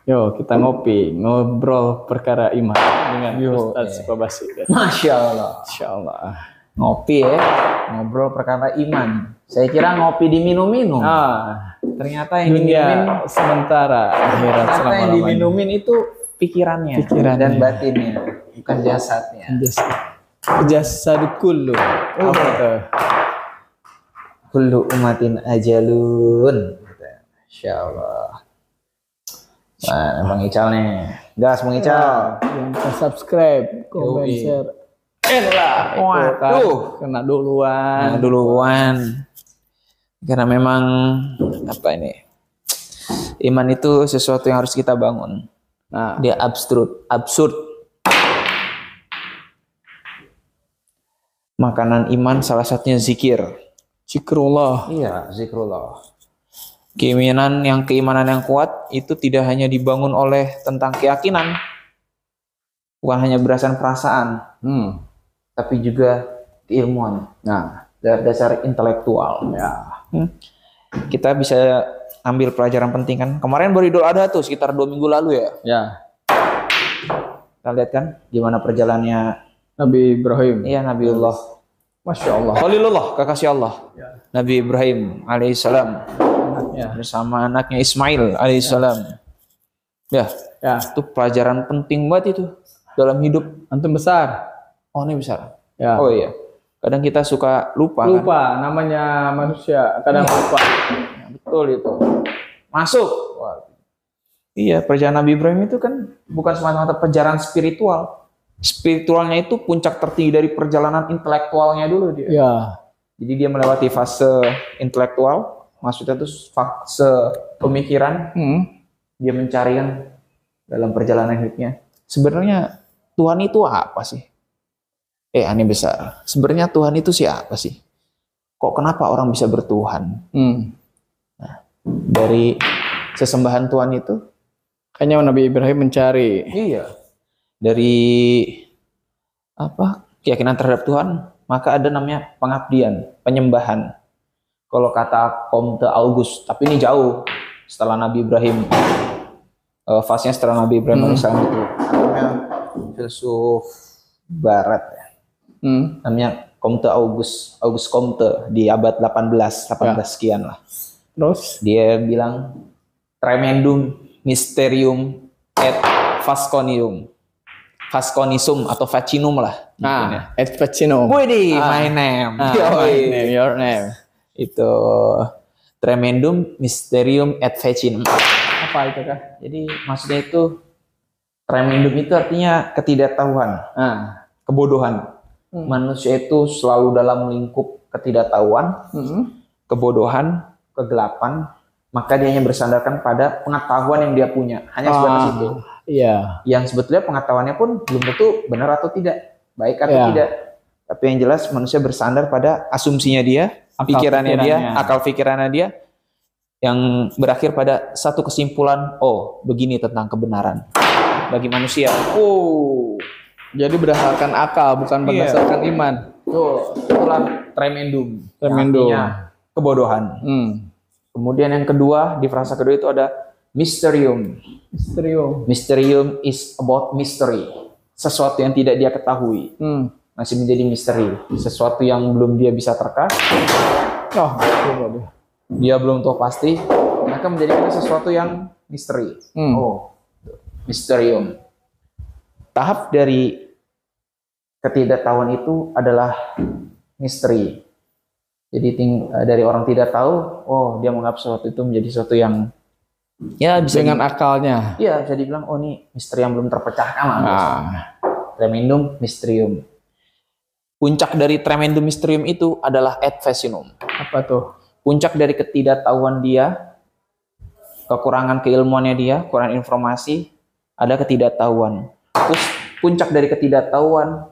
Yo, kita ngopi, ngobrol perkara iman dengan Yo, Ustadz Subabasi. Masya Allah. Insya Allah. Ngopi ya, ngobrol perkara iman. Saya kira ngopi diminum-minum. Ternyata yang diminumin Dunia sementara, akhirat ternyata yang selama-lamanya. diminumin itu pikirannya, dan batinnya, bukan jasadnya. Jasad kullu. Apa tuh? Kullu umatin ajalun. Masya Allah. Nah, Bang Ical nih. Gas Bang Ical. Yang bisa subscribe, komen, Yoi. share. Lah, Waduh, kena duluan. Nah, duluan. Karena memang apa ini? Iman itu sesuatu yang harus kita bangun. Nah, Dia absurd. Makanan iman salah satunya zikir. zikrullah. Iya, zikrullah. Keimanan yang kuat itu tidak hanya dibangun oleh tentang keyakinan, bukan hanya berdasarkan perasaan, tapi juga keilmuan. Nah, dasar intelektual. Ya. Kita bisa ambil pelajaran penting kan. Kemarin baru Idul Adha tuh sekitar 2 minggu lalu ya. Ya, Kita lihat kan gimana perjalanannya Nabi Ibrahim. Iya, Nabiullah. Masya Allah. Khalilullah, kekasih Allah. Ya. Nabi Ibrahim alaihissalam Ya. bersama anaknya Ismail alaihissalam. Ya, itu pelajaran penting banget itu dalam hidup. Antum besar. Oh, ini besar. Ya. Oh iya. Kadang kita suka lupa. Lupa, namanya manusia. Kadang lupa. Kan? Betul itu. Masuk. Wah. Iya, perjalanan Nabi Ibrahim itu kan bukan semata-mata perjalanan spiritual. Spiritualnya itu puncak tertinggi dari perjalanan intelektualnya dulu dia. Ya. Jadi dia melewati fase intelektual, maksudnya itu fase pemikiran. Dia mencari kan dalam perjalanan hidupnya. Sebenarnya Tuhan itu apa sih? Ini besar. Sebenarnya Tuhan itu siapa sih? Kok kenapa orang bisa bertuhan? Nah, dari sesembahan Tuhan itu, Kayaknya Nabi Ibrahim mencari. iya, dari keyakinan terhadap Tuhan, maka ada namanya pengabdian, penyembahan. Kalau kata Comte Auguste, tapi ini jauh setelah Nabi Ibrahim, fasenya setelah Nabi Ibrahim alaihissalam itu, namanya filsuf Barat ya. Namanya Comte Auguste Comte di abad 18 sekian lah. Terus? Dia bilang tremendum mysterium et fasconisum atau facinum lah. Et Facinum. Widih, my name. Your name. Itu tremendum mysterium et facinum. Apa itu kah? Jadi maksudnya itu tremendum itu artinya ketidaktahuan, kebodohan. Manusia itu selalu dalam lingkup ketidaktahuan, kebodohan, kegelapan, maka dia hanya bersandarkan pada pengetahuan yang dia punya, hanya sebatas itu. Iya. Yang sebetulnya pengetahuannya pun belum tentu benar atau tidak, baik atau tidak. Tapi yang jelas manusia bersandar pada asumsinya dia, akal pikirannya dia, yang berakhir pada satu kesimpulan, begini tentang kebenaran bagi manusia. Jadi berdasarkan akal, bukan berdasarkan iman. Itulah tremendum. Artinya kebodohan. Kemudian yang kedua, di frasa kedua itu ada mysterium. Mysterium is about mystery. Sesuatu yang tidak dia ketahui. Masih menjadi misteri. Sesuatu yang belum dia bisa terka. Dia belum tahu pasti. Maka menjadikan sesuatu yang misteri. Mysterium. Tahap dari ketidaktahuan itu adalah misteri. Jadi dari orang tidak tahu, dia menganggap sesuatu itu menjadi sesuatu yang bisa dengan akalnya. Iya, bisa dibilang ini misteri yang belum terpecahkan lah. Tremendum mysterium. Puncak dari tremendum mysterium itu adalah et facinum. Apa tuh? Puncak dari ketidaktahuan dia, kekurangan keilmuannya dia, kurang informasi, ada ketidaktahuan. Puncak dari ketidaktahuan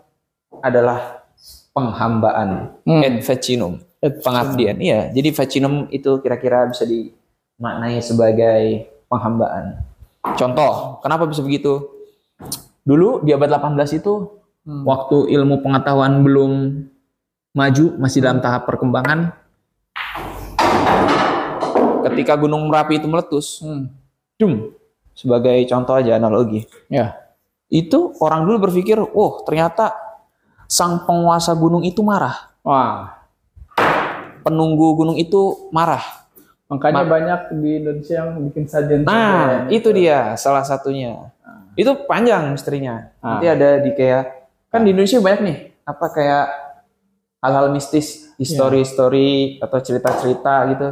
adalah penghambaan. Et facinum. Pengabdian. Iya, jadi facinum itu kira-kira bisa dimaknai sebagai penghambaan. Contoh, kenapa bisa begitu? Dulu di abad 18 itu waktu ilmu pengetahuan belum maju, masih dalam tahap perkembangan. Ketika Gunung Merapi itu meletus, sebagai contoh aja analogi. Ya. Itu orang dulu berpikir, oh ternyata sang penguasa gunung itu marah. Wah, Penunggu gunung itu marah. makanya banyak di Indonesia yang bikin sajian. Nah, itu dia salah satunya. Itu panjang misterinya. Nanti ada di kayak, kan di Indonesia banyak nih, apa kayak hal-hal mistis, story atau cerita-cerita gitu.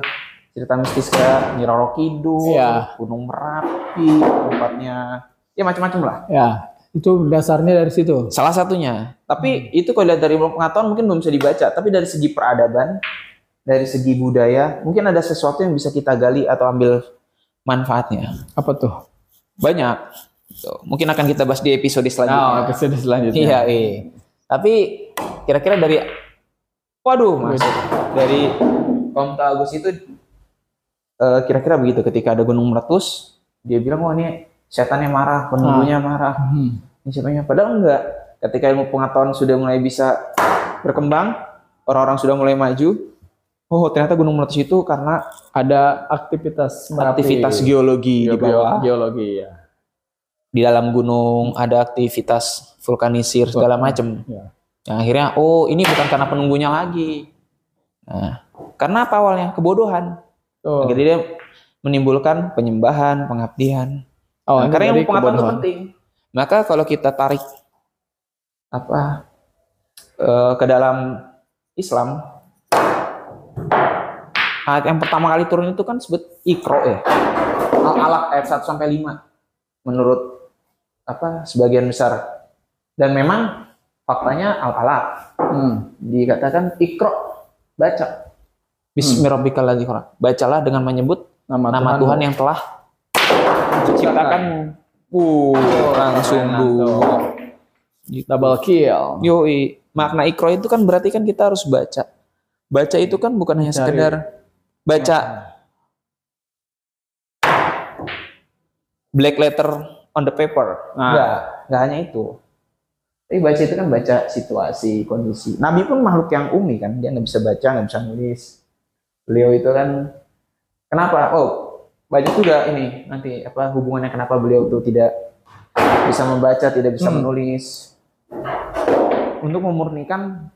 Cerita mistis kayak Nyi Roro Kidul, Gunung Merapi, tempatnya, ya macam-macam lah. Ya, itu dasarnya dari situ. Salah satunya. Tapi itu kalau lihat dari pengetahuan mungkin belum bisa dibaca. Tapi dari segi peradaban, dari segi budaya, mungkin ada sesuatu yang bisa kita gali atau ambil manfaatnya. Apa tuh? Banyak. Tuh. Mungkin akan kita bahas di episode selanjutnya. Episode selanjutnya. Iya, Tapi kira-kira dari, waduh, dari Komta Agus itu kira-kira begitu. Ketika ada gunung meletus, dia bilang, wah ini setannya marah, penunggunya marah. Ini siapanya? Padahal enggak. Ketika ilmu pengetahuan sudah mulai bisa berkembang, orang-orang sudah mulai maju, oh ternyata gunung meletus itu karena ada aktivitas geologi di bawah. Geologi, ya. Di dalam gunung ada aktivitas vulkanisir segala macam. Ya. Nah, akhirnya, oh ini bukan karena penunggunya lagi. Nah, karena apa awalnya? Kebodohan. Jadi dia menimbulkan penyembahan, pengabdian. Karena yang pengetahuan itu penting. Maka kalau kita tarik ke dalam Islam, ayat yang pertama kali turun itu kan sebut Iqra ya. Al-Alaq ayat 1 sampai 5 menurut sebagian besar. Dan memang faktanya Al-Alaq. Dikatakan Iqra, baca. Bismillahirrahmanirrahim. Bacalah dengan menyebut nama Tuhan yang telah menciptakanmu. Langsung double kill. Yoi. Makna Iqra itu kan berarti kan kita harus baca. Baca itu kan bukan hanya sekedar baca black letter on the paper. Enggak hanya itu. Tapi baca itu kan baca situasi, kondisi. Nabi pun makhluk yang umi kan, dia nggak bisa baca, nggak bisa nulis. Beliau itu kan kenapa? Banyak juga ini nanti hubungannya kenapa beliau itu tidak bisa membaca, tidak bisa menulis. Untuk memurnikan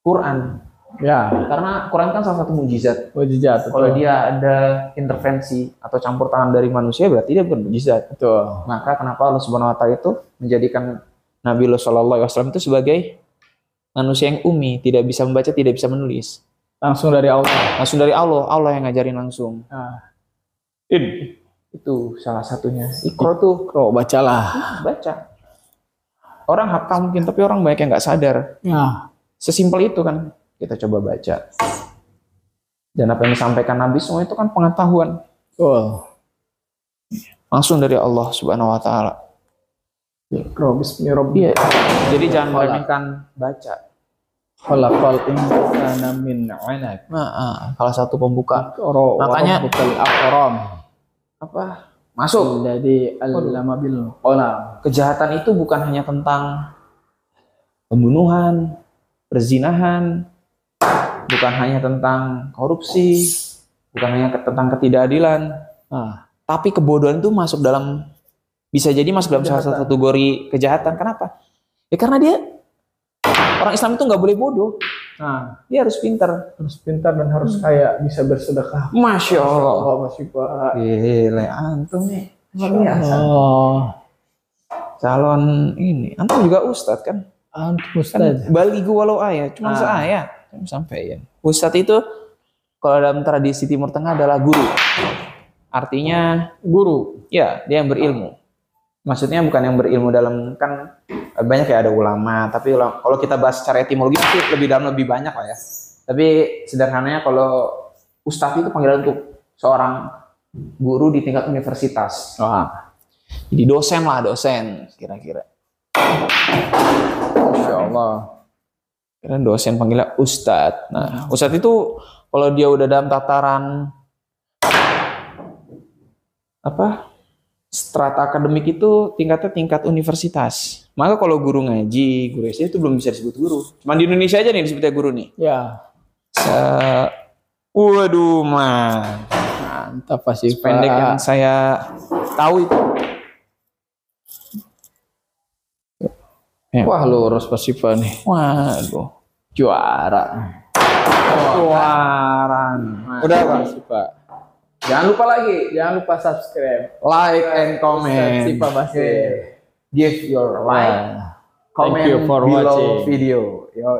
Quran. Ya, karena Quran kan salah satu mujizat. Kalau dia ada intervensi atau campur tangan dari manusia berarti dia bukan mujizat. Betul. Maka kenapa Allah Subhanahu wa taala itu menjadikan Nabi Sallallahu Alaihi Wasallam itu sebagai manusia yang umi, tidak bisa membaca, tidak bisa menulis. Langsung dari Allah. Langsung dari Allah, Allah yang ngajarin langsung. Itu salah satunya. Iqra tuh, bacalah. Baca. Orang hafal mungkin, tapi orang banyak yang nggak sadar. Ya. Sesimpel itu kan. Kita coba baca. Dan apa yang disampaikan Nabi semua itu kan pengetahuan. Langsung dari Allah Subhanahu Wa Taala. Bismillahirrahmanirrahim. Jadi jangan meremehkan baca. Khalaqal insana min 'alaq. Salah satu pembuka. Makanya masuk. Jadi allama bil qalam. Kejahatan itu bukan hanya tentang pembunuhan, perzinahan, bukan hanya tentang korupsi, bukan hanya tentang ketidakadilan. Tapi kebodohan itu bisa jadi masuk dalam salah satu kategori kejahatan. Kenapa? Ya karena orang Islam itu nggak boleh bodoh. Dia harus pintar. Dan harus kaya, bisa bersedekah. Masya Allah. Masih Pak. Gile, antum nih. Luar biasa. Calon ini. Antum juga ustadz kan? Antum ustadz. Baligu walau ayat. Cuma seayat. Sampai ya. Ustadz itu kalau dalam tradisi Timur Tengah adalah guru. Artinya guru. Ya, dia yang berilmu. Maksudnya bukan yang berilmu dalam, kan banyak ya ada ulama, tapi kalau kita bahas secara etimologi lebih dalam, lebih banyak lah ya. Tapi sederhananya kalau ustadz itu panggilan untuk seorang guru di tingkat universitas. Jadi dosen kira-kira. Masya Allah. Kira dosen panggilnya ustadz. Nah, ustadz itu kalau dia udah dalam tataran strata akademik itu tingkatnya tingkat universitas. Maka kalau guru ngaji, guru SD itu belum bisa disebut guru. Cuma di Indonesia aja nih disebutnya guru nih. Ya. Waduh, man. Mantap Pak Siva. Pendek yang saya tahu itu. Wah lurus Pak Siva nih. Waduh, Juara. keluaran. Udah Pak Siva. Jangan lupa lagi, Jangan lupa subscribe. like and comment. Siva Basir. Give your like, comment Thank you for below watching. video. Yo,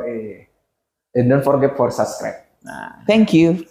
and don't forget for subscribe. Nah, thank you.